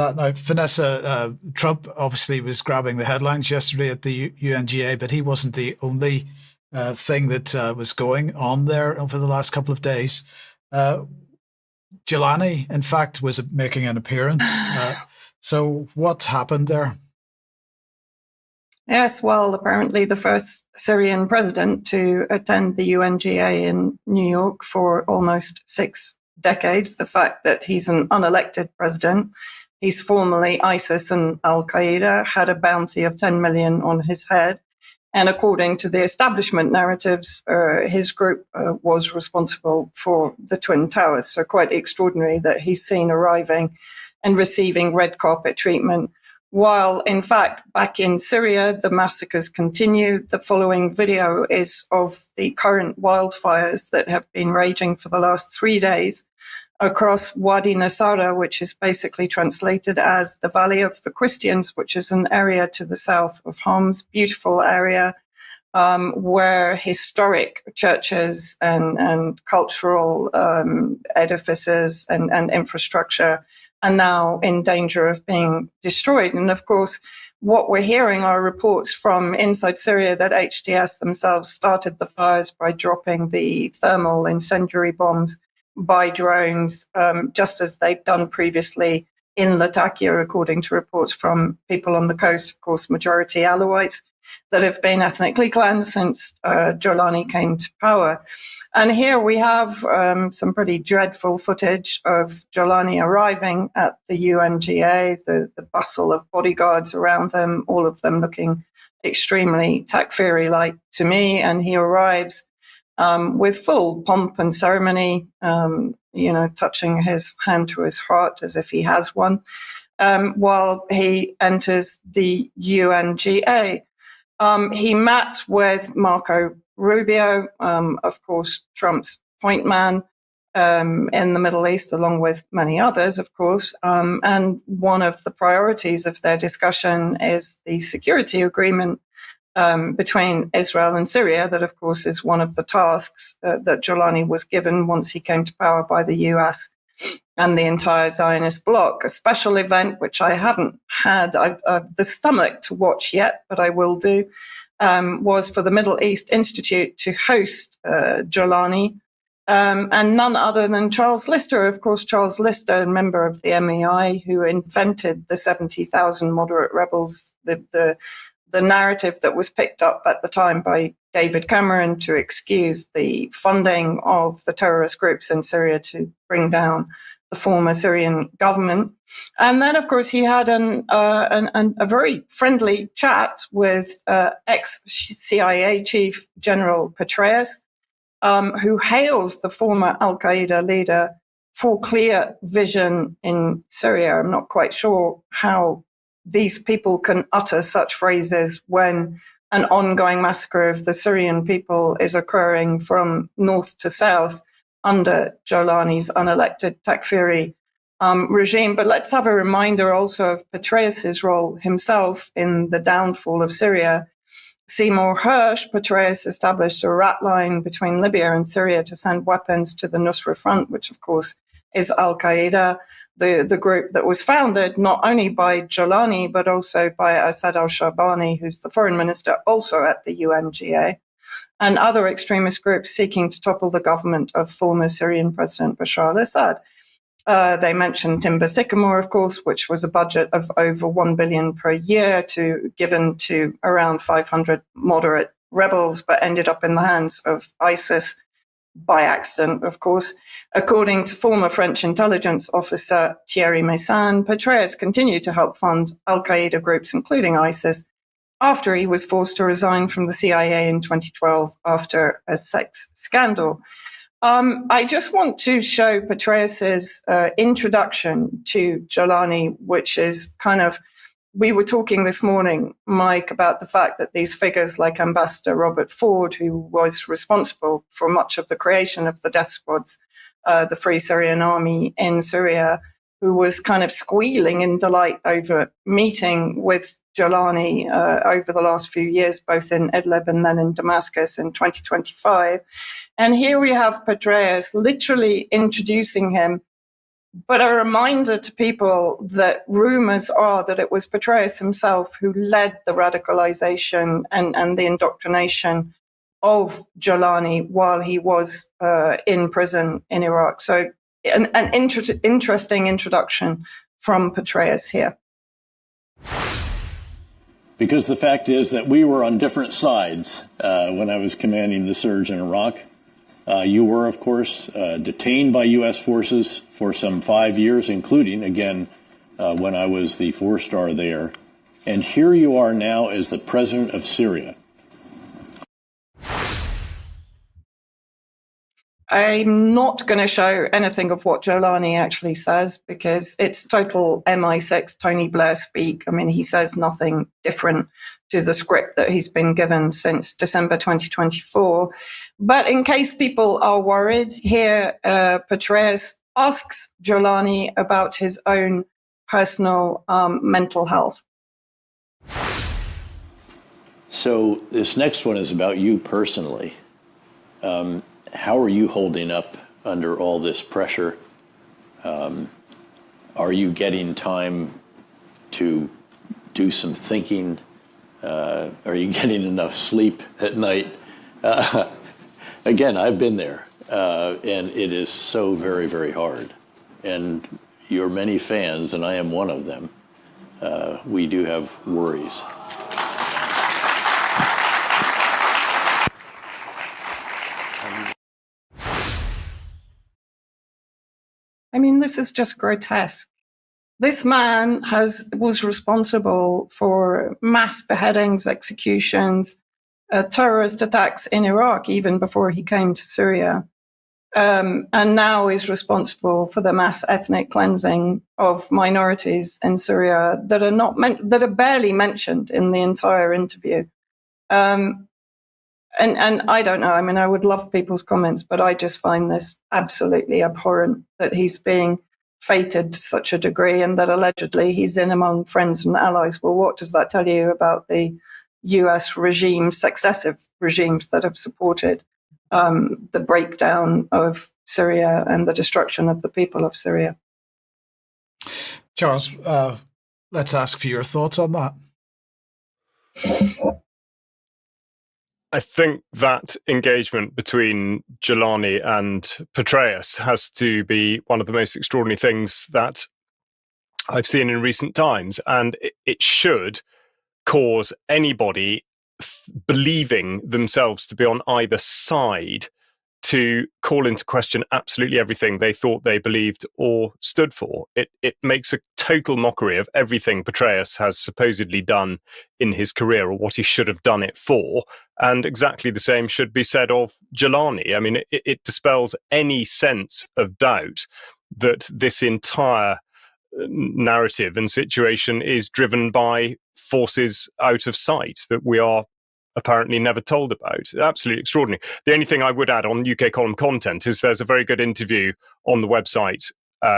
Now, Vanessa, Trump obviously was grabbing the headlines yesterday at the UNGA, but he wasn't the only thing that was going on there over the last couple of days. Uh, Jolani, in fact, was making an appearance. So what happened there? Yes, well, apparently the first Syrian president to attend the UNGA in New York for almost 6 decades. The fact that he's an unelected president, he's formerly ISIS and Al Qaeda, had a bounty of 10 million on his head. And according to the establishment narratives, his group was responsible for the Twin Towers. So quite extraordinary that he's seen arriving and receiving red carpet treatment. While, in fact, back in Syria, the massacres continue. The following video is of the current wildfires that have been raging for the last 3 days across Wadi Al Nasara, which is basically translated as the Valley of the Christians, which is an area to the south of Homs, beautiful area where historic churches and cultural edifices and infrastructure are now in danger of being destroyed. And of course, what we're hearing are reports from inside Syria that HTS themselves started the fires by dropping the thermal incendiary bombs by drones, just as they've done previously in Latakia, according to reports from people on the coast, of course, majority Alawites that have been ethnically cleansed since Jolani came to power. And here we have some pretty dreadful footage of Jolani arriving at the UNGA, the bustle of bodyguards around him, all of them looking extremely Takfiri-like to me. And he arrives with full pomp and ceremony, touching his hand to his heart as if he has one, while he enters the UNGA. He met with Marco Rubio, of course, Trump's point man in the Middle East, along with many others, of course. And one of the priorities of their discussion is the security agreement between Israel and Syria. That, of course, is one of the tasks that Jolani was given once he came to power by the US and the entire Zionist bloc. A special event, which I haven't had the stomach to watch yet, but I will do, was for the Middle East Institute to host Jolani, and none other than Charles Lister. Of course, Charles Lister, a member of the MEI, who invented the 70,000 moderate rebels, the narrative that was picked up at the time by David Cameron to excuse the funding of the terrorist groups in Syria to bring down the former Syrian government. And then, of course, he had a very friendly chat with ex-CIA Chief General Petraeus, who hails the former Al-Qaeda leader for clear vision in Syria. I'm not quite sure how these people can utter such phrases when an ongoing massacre of the Syrian people is occurring from north to south under Jolani's unelected Takfiri regime. But let's have a reminder also of Petraeus' role himself in the downfall of Syria. Seymour Hersh, Petraeus established a rat line between Libya and Syria to send weapons to the Nusra Front, which of course is Al-Qaeda, the group that was founded not only by Jolani, but also by Asaad Al Shaibani, who's the foreign minister, also at the UNGA, and other extremist groups seeking to topple the government of former Syrian President Bashar al-Assad. They mentioned Timber Sycamore, of course, which was a budget of over 1 billion per year given to around 500 moderate rebels, but ended up in the hands of ISIS by accident, of course. According to former French intelligence officer Thierry Meyssan, Petraeus continued to help fund Al-Qaeda groups, including ISIS, after he was forced to resign from the CIA in 2012 after a sex scandal. I just want to show Petraeus's introduction to Jolani, which is kind of, we were talking this morning, Mike, about the fact that these figures like Ambassador Robert Ford, who was responsible for much of the creation of the death squads, the Free Syrian Army in Syria, who was kind of squealing in delight over meeting with Jolani over the last few years, both in Idlib and then in Damascus in 2025. And here we have Petraeus literally introducing him but a reminder to people that rumors are that it was Petraeus himself who led the radicalization and the indoctrination of Jolani while he was in prison in Iraq. So an interesting introduction from Petraeus here. Because the fact is that we were on different sides when I was commanding the surge in Iraq. You were, of course, detained by U.S. forces for some 5 years, including, again, when I was the 4-star there. And here you are now as the president of Syria. I'm not going to show anything of what Jolani actually says because it's total MI6 Tony Blair speak. I mean, he says nothing different to the script that he's been given since December 2024. But in case people are worried, here Petraeus asks Jolani about his own personal mental health. So this next one is about you personally. How are you holding up under all this pressure? Are you getting time to do some thinking? Are you getting enough sleep at night? Again, I've been there, and it is so very, very hard. And your many fans, and I am one of them, we do have worries. I mean, this is just grotesque. This man was responsible for mass beheadings, executions, terrorist attacks in Iraq, even before he came to Syria, and now is responsible for the mass ethnic cleansing of minorities in Syria that are barely mentioned in the entire interview. And I don't know. I mean, I would love people's comments, but I just find this absolutely abhorrent that he's being feted to such a degree and that allegedly he's in among friends and allies. Well, what does that tell you about the US regimes, successive regimes that have supported the breakdown of Syria and the destruction of the people of Syria? Charles, let's ask for your thoughts on that. I think that engagement between Jolani and Petraeus has to be one of the most extraordinary things that I've seen in recent times. And it should cause anybody believing themselves to be on either side to call into question absolutely everything they thought they believed or stood for. It makes a total mockery of everything Petraeus has supposedly done in his career or what he should have done it for. And exactly the same should be said of Jolani. I mean, it dispels any sense of doubt that this entire narrative and situation is driven by forces out of sight that we are apparently never told about. Absolutely extraordinary. The only thing I would add on UK column content is there's a very good interview on the website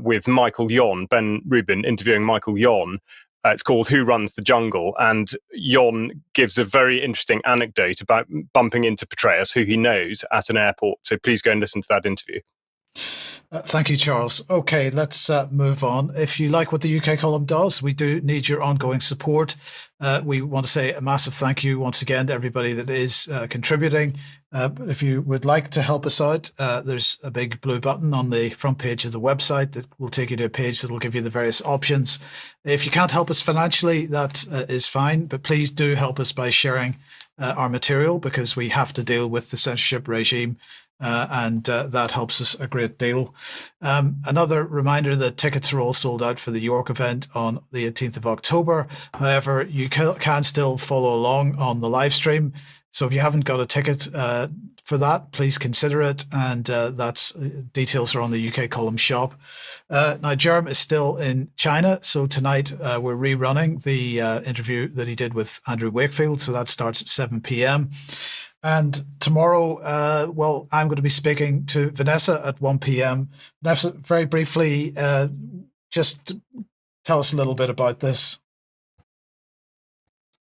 with Michael Yon, Ben Rubin interviewing Michael Yon. It's called Who Runs the Jungle? And Yon gives a very interesting anecdote about bumping into Petraeus, who he knows, at an airport. So please go and listen to that interview. Thank you, Charles. Okay, let's move on. If you like what the UK column does, we do need your ongoing support. We want to say a massive thank you once again to everybody that is contributing. If you would like to help us out, there's a big blue button on the front page of the website that will take you to a page that will give you the various options. If you can't help us financially, that is fine, but please do help us by sharing our material because we have to deal with the censorship regime. And that helps us a great deal. Another reminder that tickets are all sold out for the York event on the 18th of October. However, you can still follow along on the live stream. So if you haven't got a ticket for that, please consider it. And that's details are on the UK column shop. Now, Jerm is still in China. So tonight we're rerunning the interview that he did with Andrew Wakefield. So that starts at 7 p.m. And tomorrow, I'm going to be speaking to Vanessa at 1 p.m. Vanessa, very briefly, just tell us a little bit about this.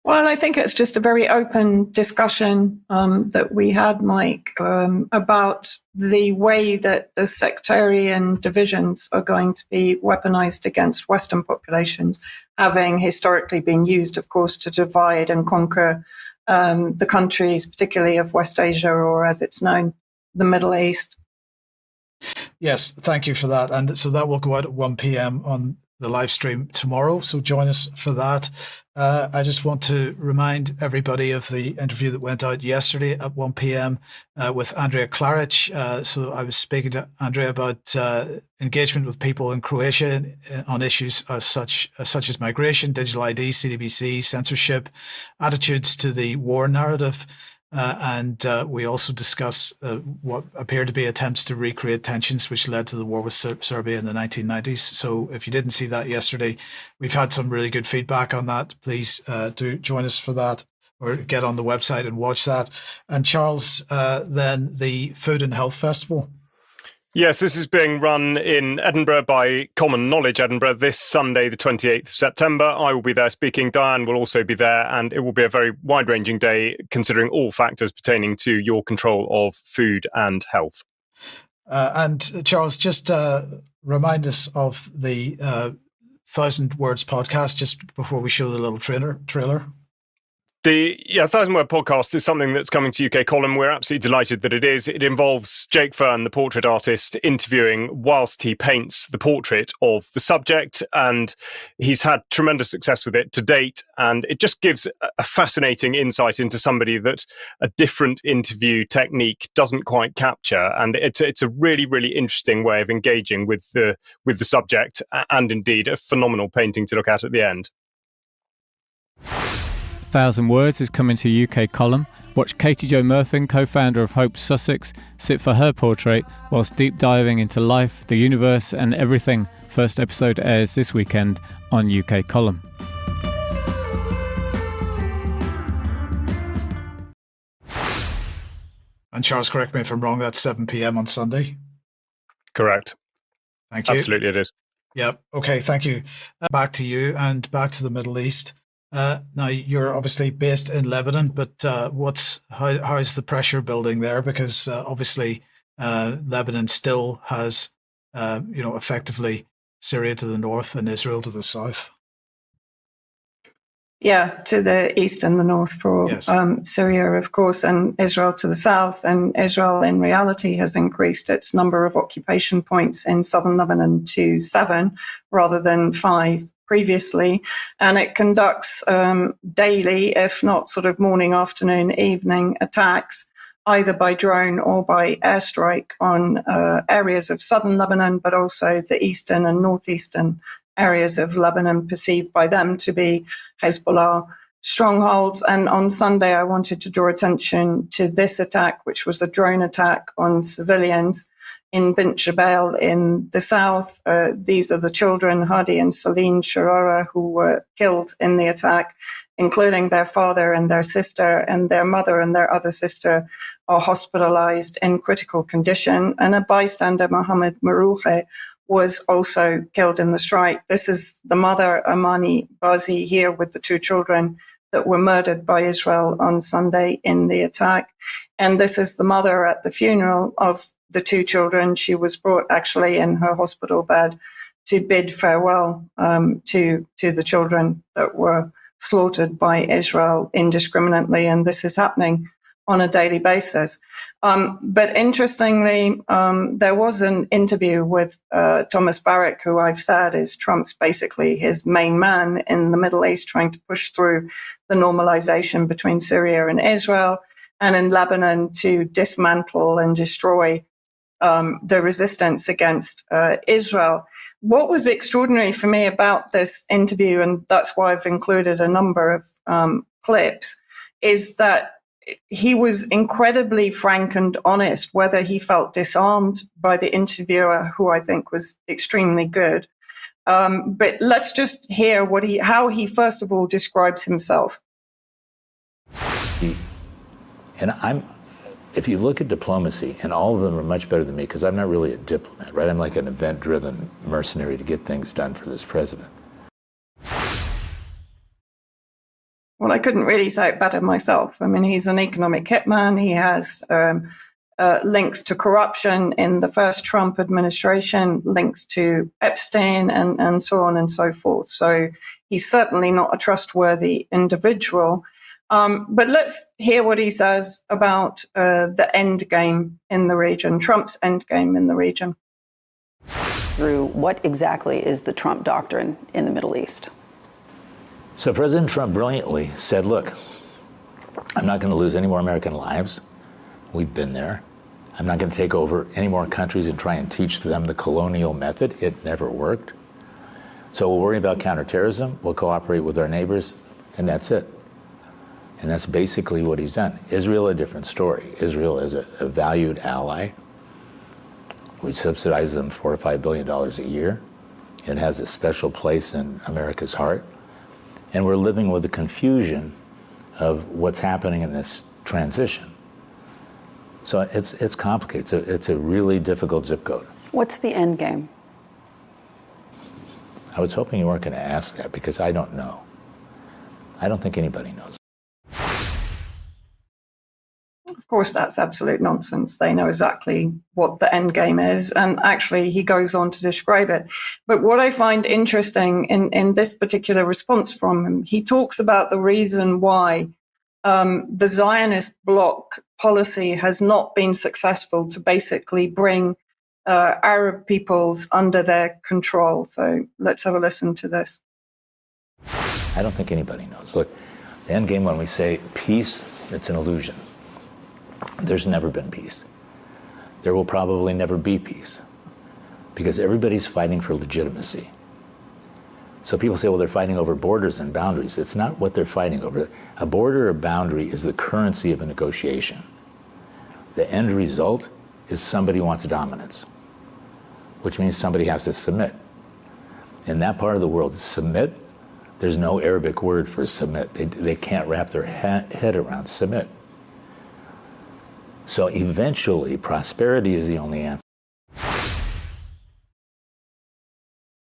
Well, I think it's just a very open discussion that we had, Mike, about the way that the sectarian divisions are going to be weaponized against Western populations, having historically been used, of course, to divide and conquer the countries, particularly of West Asia, or as it's known, the Middle East. Yes, thank you for that. And so that will go out at 1 p.m. on the live stream tomorrow. So join us for that. I just want to remind everybody of the interview that went out yesterday at 1 p.m. With Andrea Klaric. So I was speaking to Andrea about engagement with people in Croatia on issues such as migration, digital ID, CDBC, censorship, attitudes to the war narrative. And we also discuss what appeared to be attempts to recreate tensions which led to the war with Serbia in the 1990s. So if you didn't see that yesterday, we've had some really good feedback on that. Please do join us for that, or get on the website and watch that. And Charles, then the Food and Health Festival. Yes, this is being run in Edinburgh by Common Knowledge Edinburgh this Sunday, the 28th of September. I will be there speaking. Diane will also be there, and it will be a very wide-ranging day considering all factors pertaining to your control of food and health. And Charles, just remind us of the 1,000 Words podcast just before we show the little trailer. The 1,000 Word podcast is something that's coming to UK Column. We're absolutely delighted that it is. It involves Jake Fern, the portrait artist, interviewing whilst he paints the portrait of the subject. And he's had tremendous success with it to date. And it just gives a fascinating insight into somebody that a different interview technique doesn't quite capture. And it's a really, really interesting way of engaging with the subject, and indeed a phenomenal painting to look at the end. 1,000 Words is coming to UK Column. Watch Katie Jo Murphy, co-founder of Hope Sussex, sit for her portrait whilst deep diving into life, the universe and everything. First episode airs this weekend on UK Column. And Charles, correct me if I'm wrong, that's 7 p.m. on Sunday? Correct. Thank you. Absolutely it is. Yep. Okay, thank you. Back to you and back to the Middle East. Now, you're obviously based in Lebanon, but how is the pressure building there? Because obviously Lebanon still has, effectively Syria to the north and Israel to the south. Yeah, to the east and the north for Yes. Syria, of course, and Israel to the south. And Israel, in reality, has increased its number of occupation points in southern Lebanon to 7 rather than 5 previously. And it conducts daily, if not sort of morning, afternoon, evening attacks, either by drone or by airstrike on areas of southern Lebanon, but also the eastern and northeastern areas of Lebanon perceived by them to be Hezbollah strongholds. And on Sunday, I wanted to draw attention to this attack, which was a drone attack on civilians in Bint Jabal in the south. These are the children, Hadi and Celine Sharara, who were killed in the attack, including their father and their sister, and their mother and their other sister are hospitalized in critical condition. And a bystander, Mohammed Marouche, was also killed in the strike. This is the mother, Amani Bazi, here with the 2 children that were murdered by Israel on Sunday in the attack. And this is the mother at the funeral of the 2 children. She was brought actually in her hospital bed to bid farewell to the children that were slaughtered by Israel indiscriminately. And this is happening on a daily basis. But interestingly, there was an interview with Thomas Barrack, who I've said is Trump's basically his main man in the Middle East, trying to push through the normalization between Syria and Israel, and in Lebanon to dismantle and destroy the resistance against Israel. What was extraordinary for me about this interview, and that's why I've included a number of clips, is that he was incredibly frank and honest, whether he felt disarmed by the interviewer, who I think was extremely good. But let's just hear how he first of all describes himself. And if you look at diplomacy, and all of them are much better than me, because I'm not really a diplomat, right? I'm like an event-driven mercenary to get things done for this president. Well, I couldn't really say it better myself. I mean, he's an economic hitman. He has links to corruption in the first Trump administration, links to Epstein, and so on and so forth. So he's certainly not a trustworthy individual. But let's hear what he says about the end game in the region, Trump's end game in the region. Through what exactly is the Trump doctrine in the Middle East? So President Trump brilliantly said, look, I'm not going to lose any more American lives. We've been there. I'm not going to take over any more countries and try and teach them the colonial method. It never worked. So we'll worry about counterterrorism. We'll cooperate with our neighbors, and that's it. And that's basically what he's done. Israel, a different story. Israel is a valued ally. We subsidize them $4 or $5 billion a year. It has a special place in America's heart. And we're living with the confusion of what's happening in this transition. So it's complicated. It's a really difficult zip code. What's the end game? I was hoping you weren't going to ask that because I don't know. I don't think anybody knows. Of course, that's absolute nonsense. They know exactly what the end game is. And actually, he goes on to describe it. But what I find interesting in this particular response from him, he talks about the reason why the Zionist bloc policy has not been successful to basically bring Arab peoples under their control. So let's have a listen to this. I don't think anybody knows. Look, the end game, when we say peace, it's an illusion. There's never been peace. There will probably never be peace because everybody's fighting for legitimacy. So people say, well, they're fighting over borders and boundaries. It's not what they're fighting over. A border or boundary is the currency of a negotiation. The end result is somebody wants dominance, which means somebody has to submit. In that part of the world, submit, there's no Arabic word for submit. They can't wrap their head around submit. So eventually, prosperity is the only answer.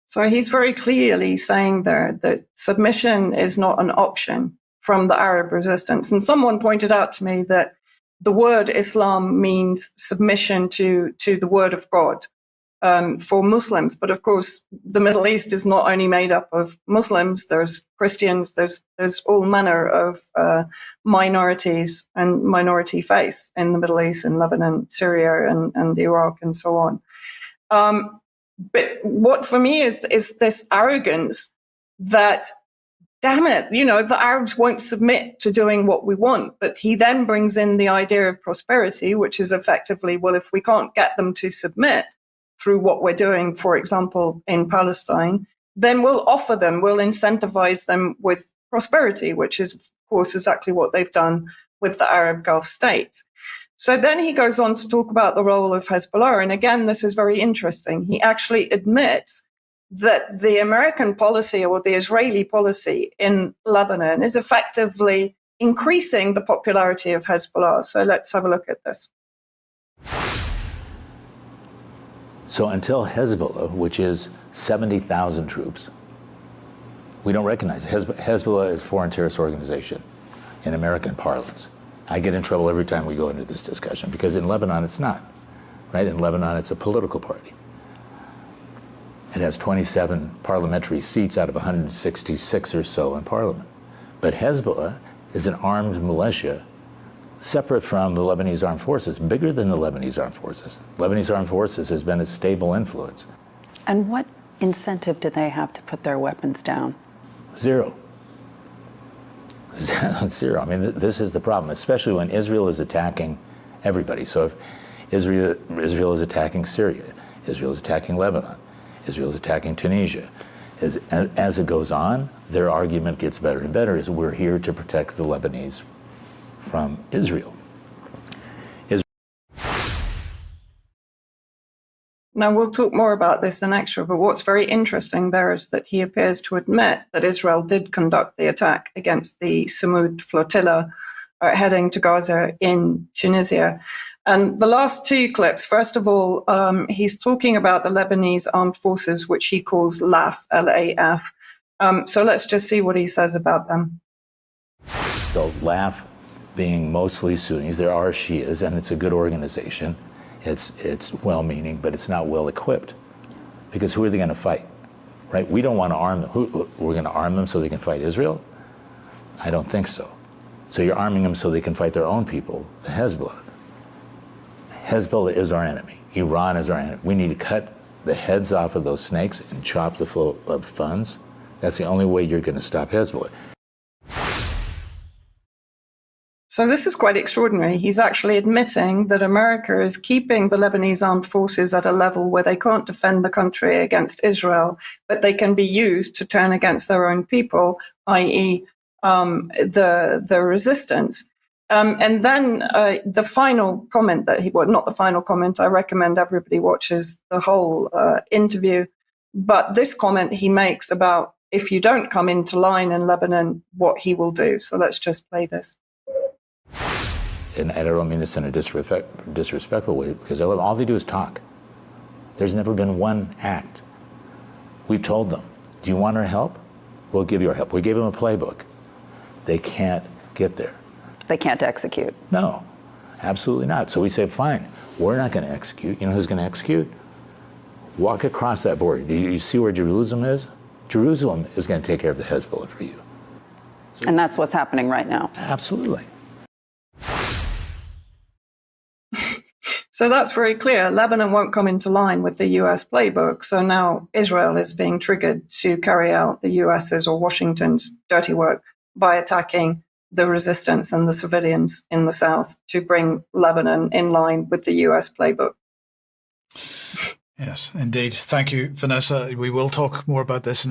So he's very clearly saying there that submission is not an option from the Arab resistance. And someone pointed out to me that the word Islam means submission to the word of God for Muslims. But of course, the Middle East is not only made up of Muslims, there's Christians, there's all manner of minorities and minority faiths in the Middle East, in Lebanon, Syria, and Iraq, and so on. But what for me is this arrogance that, damn it, the Arabs won't submit to doing what we want. But he then brings in the idea of prosperity, which is effectively, well, if we can't get them to submit through what we're doing, for example, in Palestine, then we'll incentivize them with prosperity, which is, of course, exactly what they've done with the Arab Gulf states. So then he goes on to talk about the role of Hezbollah. And again, this is very interesting. He actually admits that the American policy or the Israeli policy in Lebanon is effectively increasing the popularity of Hezbollah. So let's have a look at this. So until Hezbollah, which is 70,000 troops, we don't recognize it. Hezbollah is a foreign terrorist organization in American parlance. I get in trouble every time we go into this discussion because in Lebanon it's not, right? In Lebanon it's a political party. It has 27 parliamentary seats out of 166 or so in parliament. But Hezbollah is an armed militia separate from the Lebanese armed forces, bigger than the Lebanese armed forces. Lebanese armed forces has been a stable influence. And what incentive do they have to put their weapons down? Zero. Zero. I mean, this is the problem, especially when Israel is attacking everybody. So if Israel is attacking Syria, Israel is attacking Lebanon, Israel is attacking Tunisia. As it goes on, their argument gets better and better, is we're here to protect the Lebanese from Israel. Now, we'll talk more about this in extra, but what's very interesting there is that he appears to admit that Israel did conduct the attack against the Samud flotilla heading to Gaza in Tunisia. And the last two clips, first of all, he's talking about the Lebanese armed forces, which he calls LAF, L-A-F. So let's just see what he says about them. They'll laugh being mostly Sunnis. There are Shias, and it's a good organization. It's well-meaning, but it's not well-equipped. Because who are they going to fight, right? We don't want to arm them. We're going to arm them so they can fight Israel? I don't think so. So you're arming them so they can fight their own people, the Hezbollah. Hezbollah is our enemy. Iran is our enemy. We need to cut the heads off of those snakes and chop the flow of funds. That's the only way you're going to stop Hezbollah. So this is quite extraordinary. He's actually admitting that America is keeping the Lebanese armed forces at a level where they can't defend the country against Israel, but they can be used to turn against their own people, i.e. the resistance. And then the final comment that not the final comment, I recommend everybody watches the whole interview, but this comment he makes about if you don't come into line in Lebanon, what he will do. So let's just play this. And I don't mean this in a disrespectful way, because all they do is talk. There's never been one act. We've told them, do you want our help? We'll give you our help. We gave them a playbook. They can't get there. They can't execute. No, absolutely not. So we say, fine, we're not going to execute. You know who's going to execute? Walk across that border. Do you see where Jerusalem is? Jerusalem is going to take care of the Hezbollah for you. So, and that's what's happening right now. Absolutely. So that's very clear. Lebanon won't come into line with the US playbook. So now Israel is being triggered to carry out the US's or Washington's dirty work by attacking the resistance and the civilians in the south to bring Lebanon in line with the US playbook. Yes, indeed. Thank you, Vanessa. We will talk more about this in